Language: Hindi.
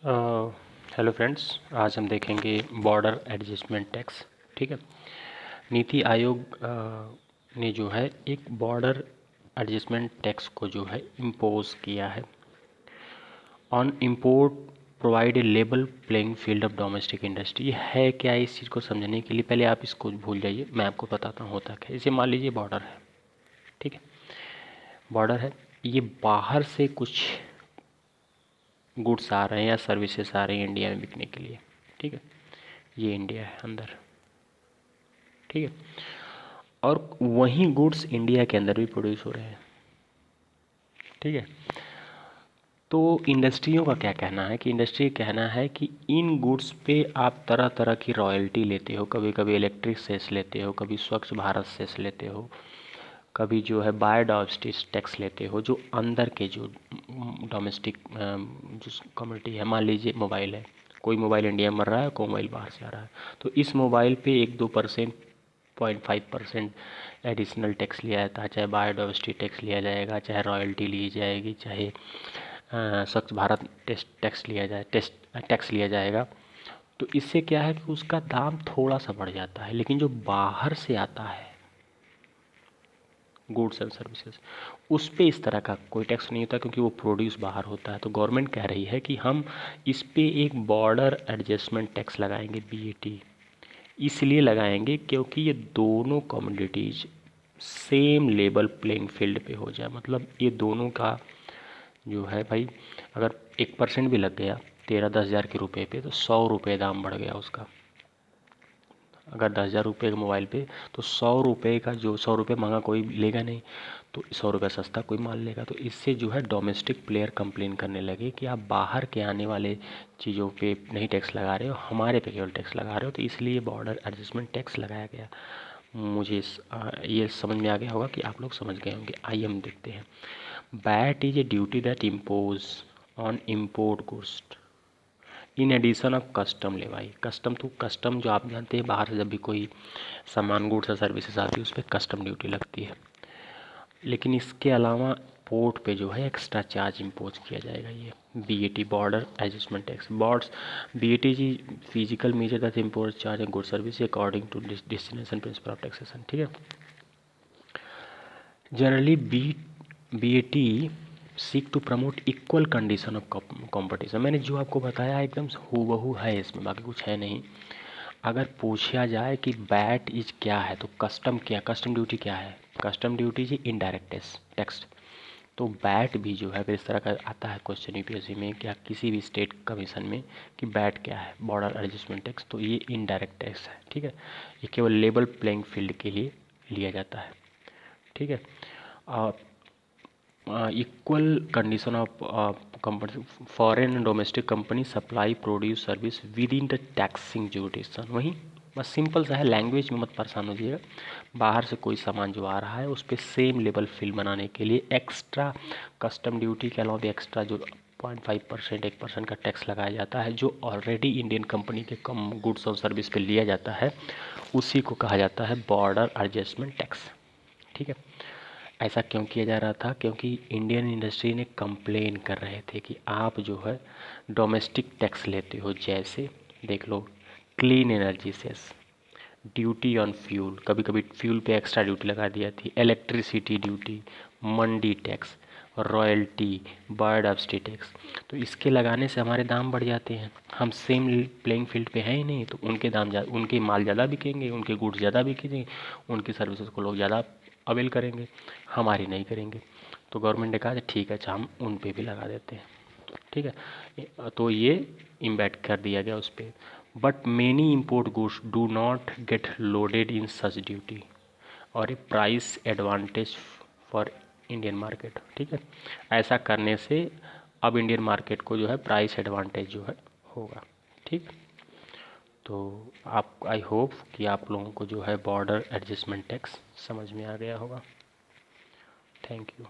हेलो फ्रेंड्स, आज हम देखेंगे बॉर्डर एडजस्टमेंट टैक्स। ठीक है। नीति आयोग ने जो है एक बॉर्डर एडजस्टमेंट टैक्स को जो है इम्पोज किया है on import provide a level playing field of domestic industry. ये है क्या? इस चीज़ को समझने के लिए पहले आप इसको भूल जाइए, मैं आपको बताता हूँ होता क्या है। इसे मान लीजिए बॉर्डर है, ठीक है, बॉर्डर है। ये बाहर से कुछ गुड्स आ रहे हैं या सर्विसेज आ रही हैं इंडिया में बिकने के लिए, ठीक है। ये इंडिया है अंदर, ठीक है, और वही गुड्स इंडिया के अंदर भी प्रोड्यूस हो रहे हैं, ठीक है। तो इंडस्ट्रियों का क्या कहना है कि इंडस्ट्री कहना है कि इन गुड्स पे आप तरह तरह की रॉयल्टी लेते हो, कभी कभी इलेक्ट्रिक सेस लेते हो, कभी स्वच्छ भारत सेस लेते हो, कभी जो है बायोडाइवर्सिटी टैक्स लेते हो, जो अंदर के जो डोमेस्टिक जो कम्युनिटी है। मान लीजिए मोबाइल है, कोई मोबाइल इंडिया में मर रहा है, कोई मोबाइल बाहर से आ रहा है, तो इस मोबाइल पे 1-2% 0.5% एडिशनल टैक्स लिया जाता है, चाहे बायोडाइवर्सिटी टैक्स लिया जाएगा, चाहे रॉयल्टी ली जाएगी, चाहे स्वच्छ भारत टैक्स लिया जाए, टैक्स लिया जाएगा। तो इससे क्या है कि उसका दाम थोड़ा सा बढ़ जाता है, लेकिन जो बाहर से आता है गुड्स एंड सर्विसेज, उस पे इस तरह का कोई टैक्स नहीं होता, क्योंकि वो प्रोड्यूस बाहर होता है। तो गवर्नमेंट कह रही है कि हम इस पे एक बॉर्डर एडजस्टमेंट टैक्स लगाएंगे, बीएटी। इसलिए लगाएंगे क्योंकि ये दोनों commodities same level playing field पे हो जाए। मतलब ये दोनों का जो है भाई, अगर 1% भी लग गया 13-10 हज़ार के रुपए पे, तो 100 रुपये दाम बढ़ गया उसका। अगर 10 हज़ार रुपये के मोबाइल पे, तो 100 रुपये का, जो 100 रुपये महंगा कोई लेगा नहीं, तो 100 रुपये सस्ता कोई माल लेगा। तो इससे जो है डोमेस्टिक प्लेयर कंप्लेन करने लगे कि आप बाहर के आने वाले चीज़ों पे नहीं टैक्स लगा रहे हो, हमारे पे केवल टैक्स लगा रहे हो। तो इसलिए बॉर्डर एडजस्टमेंट टैक्स लगाया गया। मुझे ये समझ में आ गया होगा कि आप लोग समझ गए होंगे। आइए हम देखते हैं। VAT is a duty that impose on import goods in addition of custom levy. Custom तो कस्टम जो आप जानते हैं, बाहर से जब भी कोई सामान गुड्स या सर्विसेज आती है उस पर कस्टम ड्यूटी लगती है, लेकिन इसके अलावा पोर्ट पे जो है एक्स्ट्रा चार्ज इम्पोज किया जाएगा। ये VAT, border adjustment tax. Boards VAT जी physical measure that impose charge and good service according to destination principle of taxation, ठीक है। Generally VAT seek to promote equal condition of competition. मैंने जो आपको बताया एकदम हूबहू है, इसमें बाकी कुछ है नहीं। अगर पूछा जाए कि बैट इज क्या है, तो कस्टम क्या, कस्टम ड्यूटी क्या है? कस्टम ड्यूटी जी इनडायरेक्ट टैक्स। तो बैट भी जो है फिर इस तरह का आता है क्वेश्चन यूपीएससी में, क्या किसी भी स्टेट कमीशन में, कि बैट क्या है, बॉर्डर एडजस्टमेंट टैक्स। तो ये इनडायरेक्ट टैक्स है, ठीक है। ये केवल लेवल प्लेइंग फील्ड के लिए लिया जाता है, ठीक है। Equal condition of company foreign and domestic company supply produce service with in the taxing jurisdiction. वहीं बस सिंपल सा है, लैंग्वेज में मत परेशान होइएगा। बाहर से कोई सामान जो आ रहा है उस पर सेम लेवल फील बनाने के लिए एक्स्ट्रा कस्टम ड्यूटी के अलावा भी एक्स्ट्रा जो 0.5% 1% का टैक्स लगाया जाता है, जो ऑलरेडी इंडियन कंपनी के कम गुड्स और सर्विस पे लिया जाता है, उसी को कहा जाता है बॉर्डर एडजस्टमेंट टैक्स, ठीक है। ऐसा क्यों किया जा रहा था? क्योंकि इंडियन इंडस्ट्री ने कंप्लेन कर रहे थे कि आप जो है डोमेस्टिक टैक्स लेते हो। जैसे देख लो, clean energy cess, duty on fuel, कभी कभी फ्यूल पे एक्स्ट्रा ड्यूटी लगा दिया थी, electricity duty, mandi tax, royalty, biodiversity tax. तो इसके लगाने से हमारे दाम बढ़ जाते हैं। हम सेम प्लेइंग फील्ड पे हैं ही नहीं, तो उनके दाम उनके माल ज़्यादा बिकेंगे, उनके गुड्स ज़्यादा बिकेंगे, उनकी सर्विसेज को लोग ज़्यादा अवेल करेंगे, हमारी नहीं करेंगे। तो गवर्नमेंट ने कहा ठीक है, अच्छा हम उन पे भी लगा देते हैं, ठीक है। तो ये इम्बेड कर दिया गया उस पर। But many import goods do not get loaded in such duty और a price advantage for Indian market, ठीक है। ऐसा करने से अब इंडियन मार्केट को जो है प्राइस एडवांटेज जो है होगा, ठीक। तो आप, आई होप कि आप लोगों को जो है बॉर्डर एडजस्टमेंट टैक्स समझ में आ गया होगा। Thank you.